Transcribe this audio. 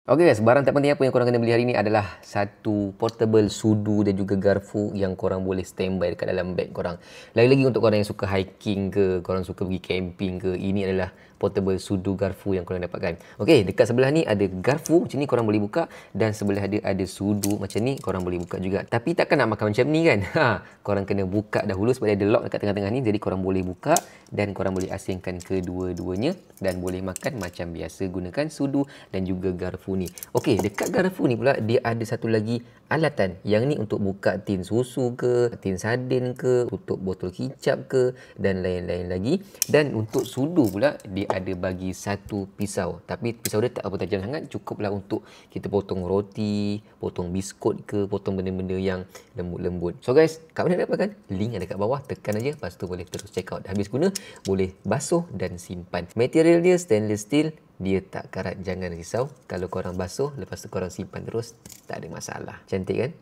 Okey guys, barang tak penting apa yang korang kena beli hari ni adalah satu portable sudu dan juga garfu yang korang boleh standby dekat dalam beg korang. Lagi-lagi untuk korang yang suka hiking ke, korang suka pergi camping ke, ini adalah portable sudu garfu yang korang dapatkan. Okey, dekat sebelah ni ada garfu macam ni korang boleh buka, dan sebelah dia ada sudu macam ni korang boleh buka juga. Tapi takkan nak makan macam ni kan? Korang kena buka dahulu sebab dia ada lock dekat tengah-tengah ni, jadi korang boleh buka dan korang boleh asingkan kedua-duanya dan boleh makan macam biasa gunakan sudu dan juga garfu ni. Okey, dekat garfu ni pula dia ada satu lagi alatan. Yang ni untuk buka tin susu ke, tin sardin ke, tutup botol kicap ke dan lain-lain lagi. Dan untuk sudu pula dia ada bagi satu pisau. Tapi pisau dia tak apa tajam sangat, cukuplah untuk kita potong roti, potong biskut ke, potong benda-benda yang lembut-lembut. So guys, kat mana dapatkan? Link ada kat bawah, tekan aja, lepas tu boleh terus check out. Habis guna, boleh basuh dan simpan. Material dia stainless steel, dia tak karat, jangan risau. Kalau korang basuh, lepas tu korang simpan terus, tak ada masalah. Cantik kan?